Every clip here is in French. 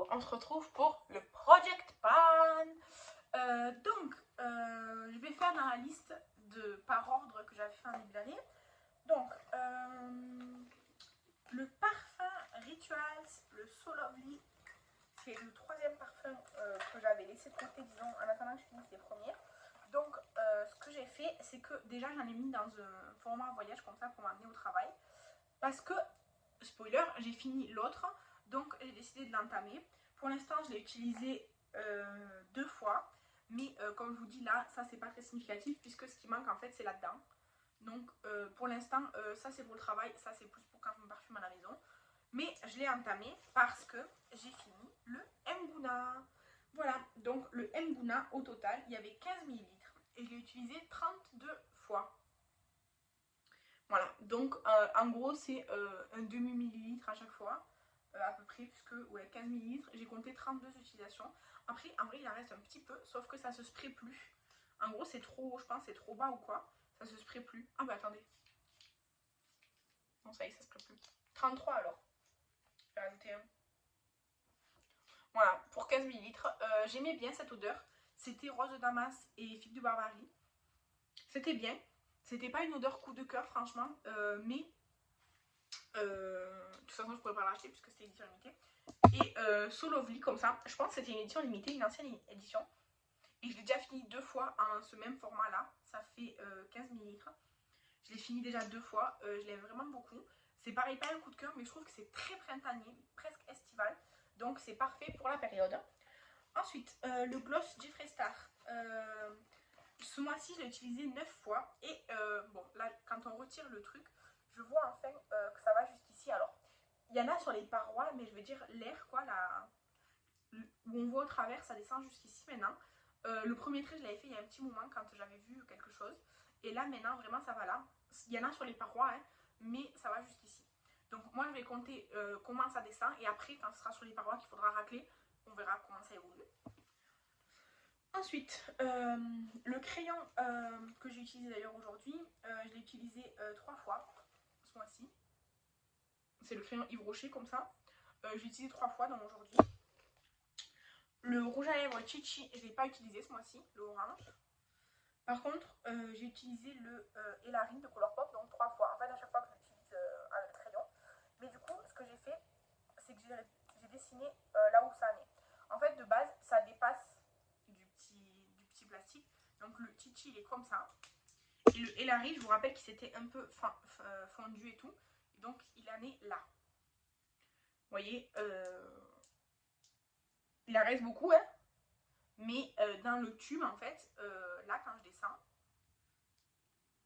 Coucou, on se retrouve pour le Project Pan. Je vais faire dans la liste par ordre que j'avais fait en début d'année. Donc, le parfum Rituals, le So Lovely, c'est le troisième parfum que j'avais laissé de côté, disons, en attendant que je finisse les premiers. Donc, ce que j'ai fait, c'est que déjà, j'en ai mis dans un format voyage comme ça pour m'amener au travail. Parce que, spoiler, j'ai fini l'autre. Donc j'ai décidé de l'entamer. Pour l'instant je l'ai utilisé 2 fois. Mais comme je vous dis là, ça c'est pas très significatif puisque ce qui manque en fait c'est là-dedans. Donc pour l'instant ça c'est pour le travail, ça c'est plus pour quand je me parfume à la maison. Mais je l'ai entamé parce que j'ai fini le Mguna. Voilà, donc le Mguna au total il y avait 15 ml et je l'ai utilisé 32 fois. Voilà, donc en gros c'est un demi-millilitre à chaque fois. À peu près, puisque ouais, 15 ml, j'ai compté 32 utilisations. Après, en vrai, il en reste un petit peu, sauf que ça se spray plus. En gros, c'est trop, je pense, c'est trop bas ou quoi. Ça se spray plus. Ah bah attendez. Non, ça y est, ça se spray plus. 33 alors. Je vais rajouter un. Voilà, pour 15 ml. J'aimais bien cette odeur. C'était rose de Damas et figue de Barbarie. C'était bien. C'était pas une odeur coup de cœur, franchement. Mais de toute façon, je pourrais pas l'acheter puisque c'était édition limitée. Et So Lovely comme ça, je pense que c'était une édition limitée, une ancienne édition. Et je l'ai déjà fini 2 fois en ce même format là, ça fait 15 ml. Je l'ai fini déjà 2 fois, je l'aime vraiment beaucoup. C'est pareil, pas un coup de cœur, mais je trouve que c'est très printanier, presque estival. Donc c'est parfait pour la période. Ensuite, le gloss Jeffree Star. Ce mois-ci, je l'ai utilisé 9 fois. Et bon, là, quand on retire le truc, je vois enfin que ça va jusqu'ici. Alors, il y en a sur les parois, mais je vais dire l'air, quoi, où on voit au travers, ça descend jusqu'ici maintenant. Le premier trait, je l'avais fait il y a un petit moment quand j'avais vu quelque chose. Et là, maintenant, vraiment, ça va là. Il y en a sur les parois, hein, mais ça va jusqu'ici. Donc, moi, je vais compter comment ça descend. Et après, quand ce sera sur les parois qu'il faudra racler, on verra comment ça évolue. Ensuite, le crayon que j'ai utilisé d'ailleurs aujourd'hui, je l'ai utilisé 3 fois ce mois-ci. C'est le crayon Yves Rocher comme ça. Je l'ai utilisé 3 fois dans aujourd'hui. Le rouge à lèvres Chichi, je ne l'ai pas utilisé ce mois-ci, le orange. Par contre, j'ai utilisé le Elarine de Colourpop, donc 3 fois. En fait, à chaque fois que j'utilise un crayon. Mais du coup, ce que j'ai fait, c'est que j'ai dessiné là où ça en est. En fait, de base, ça dépasse du petit plastique. Donc le Chichi, il est comme ça. Et le Elarine, je vous rappelle qu'il s'était un peu fondu et tout. Et donc, il en est là. Vous voyez, il en reste beaucoup, hein. Mais dans le tube, en fait, là, quand je descends,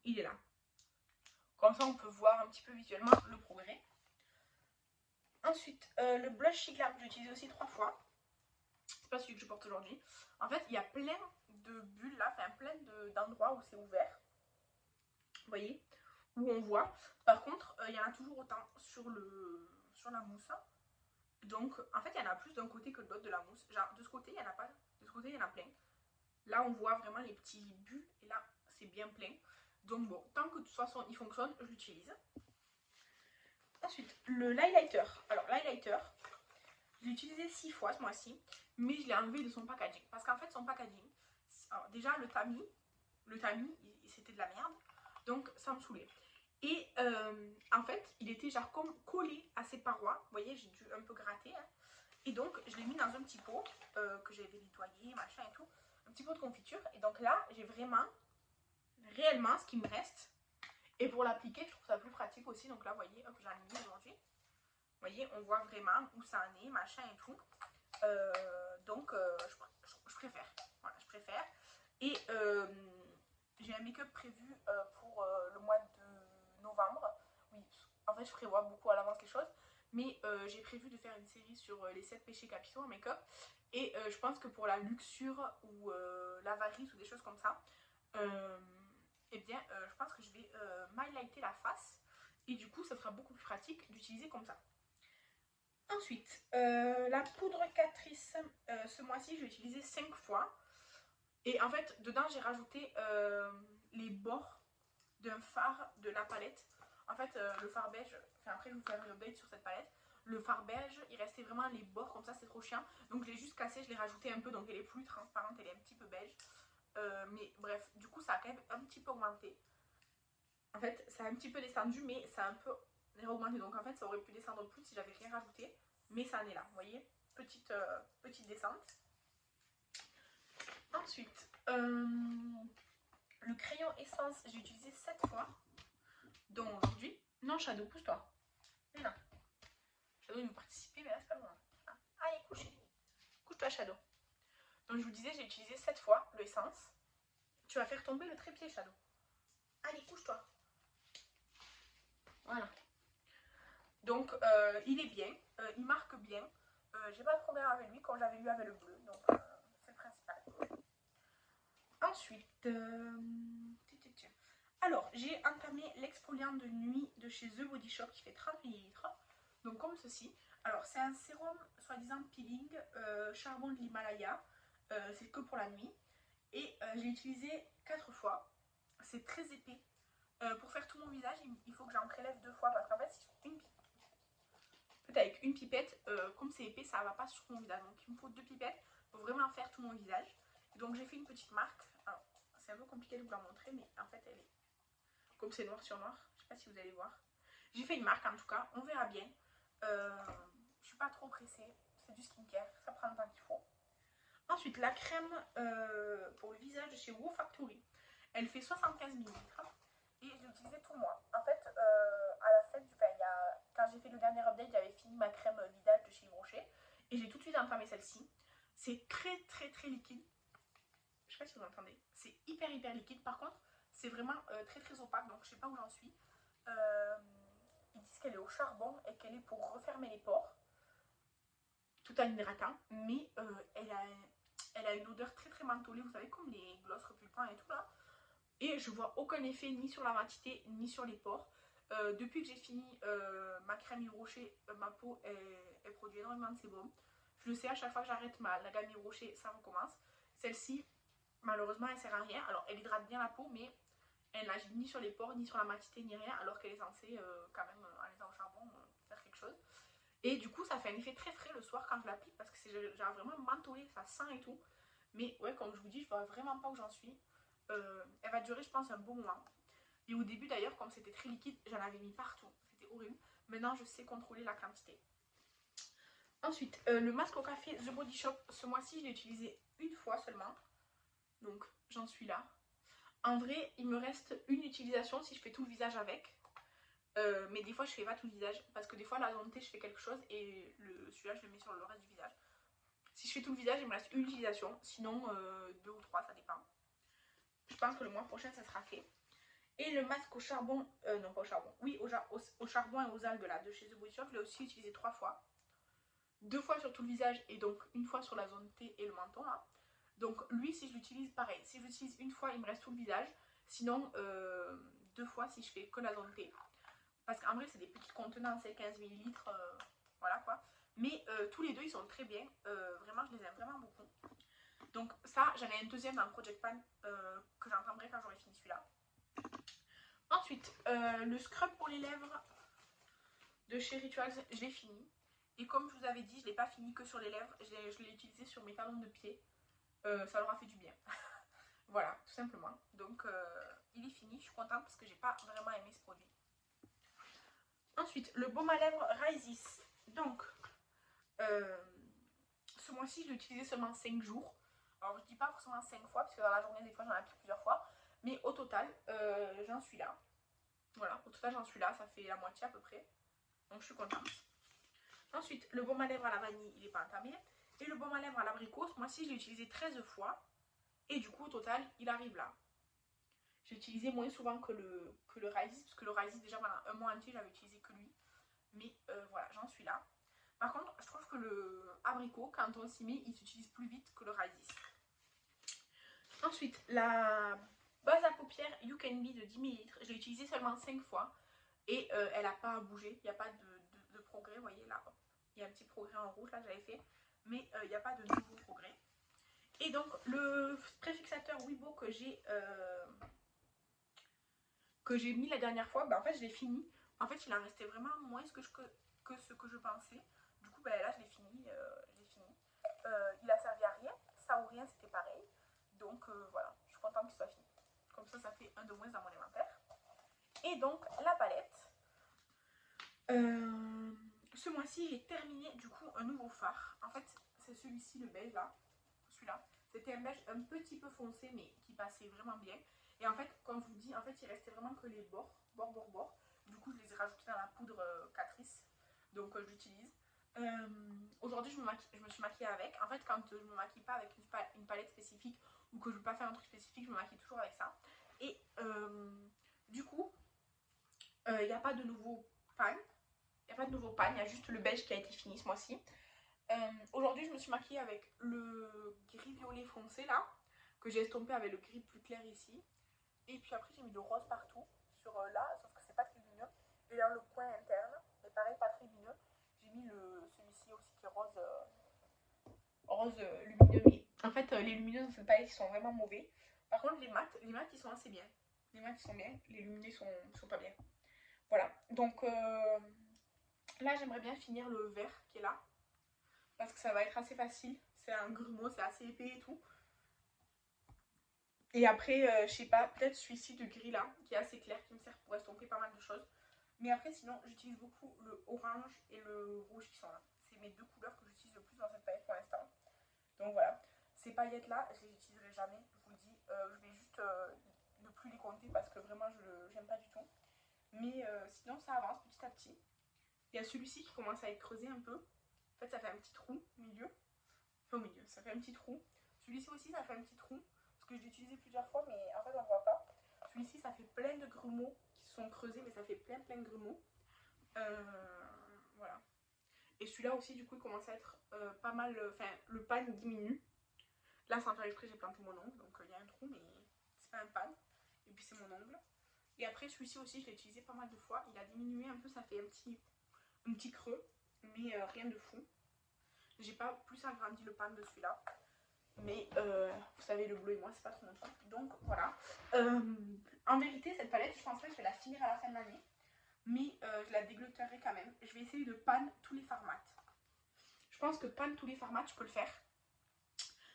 il est là. Comme ça, on peut voir un petit peu visuellement le progrès. Ensuite, le blush Chic Glam, je l'utilise aussi 3 fois. C'est pas celui que je porte aujourd'hui. En fait, il y a plein de bulles là, enfin plein d'endroits où c'est ouvert. Vous voyez, où on voit. Par contre, il y en a toujours autant sur la mousse. Donc, en fait, il y en a plus d'un côté que de l'autre de la mousse. Genre, de ce côté, il n'y en a pas. De ce côté, il y en a plein. Là, on voit vraiment les petits bulles. Et là, c'est bien plein. Donc bon, tant que de toute façon, il fonctionne, je l'utilise. Ensuite, l'highlighter. Alors, l'highlighter, je l'ai utilisé 6 fois ce mois-ci. Mais je l'ai enlevé de son packaging. Parce qu'en fait, son packaging, alors déjà, le tamis, c'était de la merde. Donc, ça me saoulait. Et en fait, il était genre comme collé à ses parois. Vous voyez, j'ai dû un peu gratter. Hein. Et donc, je l'ai mis dans un petit pot que j'avais nettoyé, machin et tout. Un petit pot de confiture. Et donc là, j'ai vraiment, réellement, ce qui me reste. Et pour l'appliquer, je trouve ça plus pratique aussi. Donc là, vous voyez, hop, j'en ai mis aujourd'hui. Vous voyez, on voit vraiment où ça en est, machin et tout. Donc, je préfère. Voilà, je préfère. Et j'ai un make-up prévu pour le mois de novembre. Oui, en fait, je prévois beaucoup à l'avance les choses. Mais j'ai prévu de faire une série sur les 7 péchés capitaux en make-up. Et je pense que pour la luxure ou l'avarice ou des choses comme ça, eh bien, je pense que je vais m'highlighter la face. Et du coup, ça sera beaucoup plus pratique d'utiliser comme ça. Ensuite, la poudre Catrice, ce mois-ci, je l'ai utilisée 5 fois. Et en fait, dedans, j'ai rajouté les bords d'un fard de la palette. En fait, le fard beige, enfin, après, je vous ferai un update sur cette palette. le fard beige, il restait vraiment les bords comme ça, c'est trop chiant. Donc je l'ai juste cassé, je l'ai rajouté un peu, donc elle est plus transparente, elle est un petit peu beige. Mais bref, du coup ça a quand même un petit peu augmenté. En fait, ça a un petit peu descendu, mais ça a un peu augmenté. Donc en fait, ça aurait pu descendre plus si j'avais rien rajouté. Mais ça en est là, vous voyez, petite descente. Ensuite, le crayon essence, j'ai utilisé 7 fois. Donc aujourd'hui, non Shadow, pousse-toi. Mais non. Shadow il veut participer, mais là c'est pas le moment. Ah. Allez, couche. Couche-toi Shadow. Donc je vous disais, j'ai utilisé 7 fois le essence. Tu vas faire tomber le trépied Shadow. Allez, couche-toi. Voilà. Donc il est bien, il marque bien. J'ai pas de problème avec lui quand je l'avais eu avec le bleu. Donc c'est le principal. Ensuite, alors j'ai entamé l'exfoliant de nuit de chez The Body Shop qui fait 30 ml. Donc comme ceci. Alors c'est un sérum soi-disant peeling, charbon de l'Himalaya. C'est que pour la nuit. Et je l'ai utilisé 4 fois. C'est très épais. Pour faire tout mon visage, il faut que j'en prélève 2 fois parce qu'en fait, avec une pipette, comme c'est épais, ça va pas sur mon visage. Donc il me faut 2 pipettes pour vraiment faire tout mon visage. Donc j'ai fait une petite marque. C'est un peu compliqué de vous la montrer, mais en fait elle est comme c'est noir sur noir. Je sais pas si vous allez voir. J'ai fait une marque en tout cas, on verra bien. Je suis pas trop pressée, c'est du skincare, ça prend le temps qu'il faut. Ensuite, la crème pour le visage de chez Wow Factory. Elle fait 75 ml et je l'ai utilisée tout le mois. En fait, à la fin du quand j'ai fait le dernier update, j'avais fini ma crème visage de chez Yves Rocher et j'ai tout de suite entamé celle-ci. C'est très très très liquide. Je sais pas si vous entendez. C'est hyper hyper liquide. Par contre, c'est vraiment très très opaque, donc je sais pas où j'en suis. Ils disent qu'elle est au charbon et qu'elle est pour refermer les pores tout en hydratant, mais elle a une odeur très très mentholée, vous savez, comme les glosses repulpants et tout là. Et je vois aucun effet ni sur la matité ni sur les pores. Depuis que j'ai fini ma crème Yves Rocher, ma peau elle produit énormément de sébum. Je le sais, à chaque fois que j'arrête la gamme Yves Rocher, ça recommence. Celle-ci, malheureusement, elle sert à rien. Alors, elle hydrate bien la peau, mais elle n'agit ni sur les pores, ni sur la matité, ni rien, alors qu'elle est censée, quand même, en étant au charbon, faire quelque chose. Et du coup, ça fait un effet très frais le soir quand je l'applique, parce que c'est genre vraiment mentholé, ça sent et tout. Mais ouais, comme je vous dis, je vois vraiment pas où j'en suis. Elle va durer, je pense, un bon moment. Et au début, d'ailleurs, comme c'était très liquide, j'en avais mis partout. C'était horrible. Maintenant, je sais contrôler la quantité. Ensuite, le masque au café The Body Shop. Ce mois-ci, je l'ai utilisé une fois seulement. Donc, j'en suis là. En vrai, il me reste une utilisation si je fais tout le visage avec. Mais des fois, je fais pas tout le visage. Parce que des fois, la zone T, je fais quelque chose et celui-là, je le mets sur le reste du visage. Si je fais tout le visage, il me reste une utilisation. Sinon, 2 ou 3, ça dépend. Je pense que le mois prochain, ça sera fait. Et le masque au charbon, non pas au charbon, oui, au charbon et aux algues là, de chez The Body Shop, je l'ai aussi utilisé 3 fois. 2 fois sur tout le visage et donc une fois sur la zone T et le menton là. Donc lui, si je l'utilise, pareil. Si je l'utilise une fois, il me reste tout le visage. Sinon, 2 fois si je fais que la zone T. Parce qu'en vrai, c'est des petits contenants, c'est 15 ml, voilà quoi. Mais tous les deux, ils sont très bien. Vraiment, je les aime vraiment beaucoup. Donc ça, j'en ai un deuxième dans le Project Pan que j'entendrai quand j'aurai fini celui-là. Ensuite, le scrub pour les lèvres de chez Rituals, je l'ai fini. Et comme je vous avais dit, je ne l'ai pas fini que sur les lèvres, je l'ai utilisé sur mes talons de pied. Ça leur a fait du bien. Voilà, tout simplement. Donc, il est fini, je suis contente parce que j'ai pas vraiment aimé ce produit. Ensuite, le baume à lèvres Raisis. Donc, ce mois-ci, je l'ai utilisé seulement 5 jours. Alors, je dis pas forcément 5 fois, parce que dans la journée, des fois, j'en applique plusieurs fois. Mais au total, j'en suis là. Voilà, au total, j'en suis là. Ça fait la moitié à peu près. Donc, je suis contente. Ensuite, le baume à lèvres à la vanille, il n'est pas entamé. Et le baume à lèvres à l'abricot, ce mois-ci, je l'ai utilisé 13 fois. Et du coup, au total, il arrive là. J'ai utilisé moins souvent que le Raisis, parce que le Raisis, déjà pendant un mois entier, j'avais utilisé que lui. Mais voilà, j'en suis là. Par contre, je trouve que le abricot, quand on s'y met, il s'utilise plus vite que le Raisis. Ensuite, la base à paupières You Can Be de 10 ml, je l'ai utilisée seulement 5 fois. Et elle n'a pas bougé, il n'y a pas de progrès, vous voyez là, il y a un petit progrès en rouge, là j'avais fait. Mais il n'y a pas de nouveau progrès. Et donc, le préfixateur Wibo que j'ai mis la dernière fois, bah, en fait je l'ai fini. En fait il en restait vraiment moins que que ce que je pensais. Du coup, ben, là, je l'ai fini. Il a servi à rien. Ça ou rien, c'était pareil. Donc, voilà, je suis contente qu'il soit fini. Comme ça fait un de moins dans mon inventaire. Et donc, la palette. Ce mois-ci, j'ai terminé, du coup, un nouveau fard. En fait, c'est celui-ci, le beige, là. Celui-là. C'était un beige un petit peu foncé, mais qui passait vraiment bien. Et en fait, comme je vous dis, en fait, il restait vraiment que les bords. Du coup, je les ai rajoutés dans la poudre Catrice. Donc, je l'utilise. Aujourd'hui, je me suis maquillée avec. En fait, quand je me maquille pas avec une palette spécifique ou que je veux pas faire un truc spécifique, je me maquille toujours avec ça. Et du coup, il n'y a pas de nouveau pan. Il n'y a pas de nouveau pan, il y a juste le beige qui a été fini ce mois-ci. Aujourd'hui, je me suis maquillée avec le gris violet foncé là, que j'ai estompé avec le gris plus clair ici. Et puis après, j'ai mis le rose partout, sur là, sauf que c'est pas très lumineux. Et dans le coin interne, mais pareil, pas très lumineux, j'ai mis celui-ci aussi qui est rose lumineux. Mais en fait, les lumineux dans cette palette, ils sont vraiment mauvais. Par contre, les mattes, ils sont assez bien. Les mattes, ils sont bien, les lumineux sont pas bien. Voilà, donc là, j'aimerais bien finir le vert qui est là. Parce que ça va être assez facile. C'est un grumeau, c'est assez épais et tout. Et après, je sais pas, peut-être celui-ci de gris là, qui est assez clair, qui me sert pour estomper pas mal de choses. Mais après, sinon, j'utilise beaucoup le orange et le rouge qui sont là. C'est mes deux couleurs que j'utilise le plus dans cette palette pour l'instant. Donc voilà. Ces paillettes là, je les utiliserai jamais, je vous le dis. Je vais juste ne plus les compter parce que vraiment, je n'aime pas du tout. Mais sinon, ça avance petit à petit. Il y a celui-ci qui commence à être creusé un peu. En fait, ça fait un petit trou au milieu. Enfin, au milieu, ça fait un petit trou. Celui-ci aussi, ça fait un petit trou. Parce que je l'ai utilisé plusieurs fois, mais en fait, on ne voit pas. Celui-ci, ça fait plein de grumeaux qui sont creusés, mais ça fait plein de grumeaux. Voilà. Et celui-là aussi, du coup, il commence à être pas mal. Enfin, le pan diminue. Là, sans faire exprès, j'ai planté mon ongle. Donc, il y a un trou, mais c'est pas un pan. Et puis, c'est mon ongle. Et après, celui-ci aussi, je l'ai utilisé pas mal de fois. Il a diminué un peu, ça fait un petit creux. Mais rien de fou. J'ai pas plus agrandi le pan de celui-là. Mais vous savez, le bleu et moi, c'est pas trop mon truc. Donc voilà. En vérité, cette palette, je pense pas que je vais la finir à la fin de l'année. Mais je la dégluterai quand même. Je vais essayer de pan tous les formats. Je pense que pan tous les formats, je peux le faire.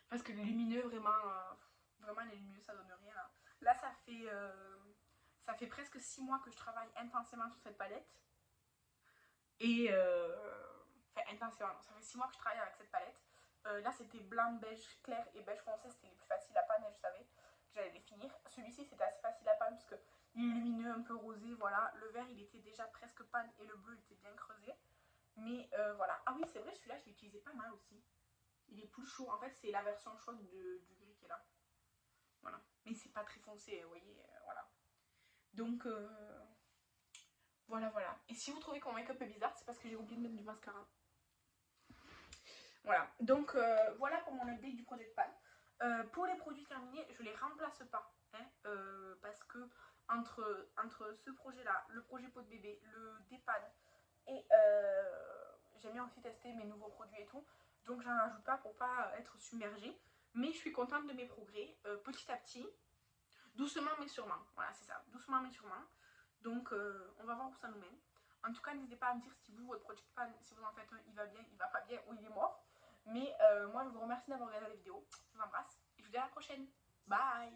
Parce que les lumineux, vraiment les lumineux, ça donne rien. Là, ça fait presque 6 mois que je travaille intensément sur cette palette. Et enfin, intensément, ça fait 6 mois que je travaille avec cette palette. Là, c'était blanc, beige clair et beige foncé. C'était les plus faciles à panner, je savais que j'allais les finir. Celui-ci, c'était assez facile à panner parce qu'il est lumineux, un peu rosé. Voilà. Le vert, il était déjà presque pan et le bleu, il était bien creusé. Mais voilà. Ah oui, c'est vrai, celui-là, je l'ai utilisé pas mal aussi. Il est plus chaud. En fait, c'est la version chaude du gris qui est là. Voilà. Mais c'est pas très foncé, vous voyez. Voilà. Donc, voilà. Et si vous trouvez que mon make-up est bizarre, c'est parce que j'ai oublié de mettre du mascara. Voilà, donc voilà pour mon update du Project Pan. Pour les produits terminés, je les remplace pas. Hein, parce que entre ce projet-là, le projet pot de bébé, le dépan et j'aime bien aussi tester mes nouveaux produits et tout. Donc j'en rajoute pas pour pas être submergée. Mais je suis contente de mes progrès, petit à petit. Doucement mais sûrement. Voilà, c'est ça. Doucement mais sûrement. Donc on va voir où ça nous mène. En tout cas, n'hésitez pas à me dire si vous, votre Project Pan, si vous en faites un, il va bien, il va pas bien ou il est mort. Mais moi, je vous remercie d'avoir regardé la vidéo. Je vous embrasse et je vous dis à la prochaine. Bye!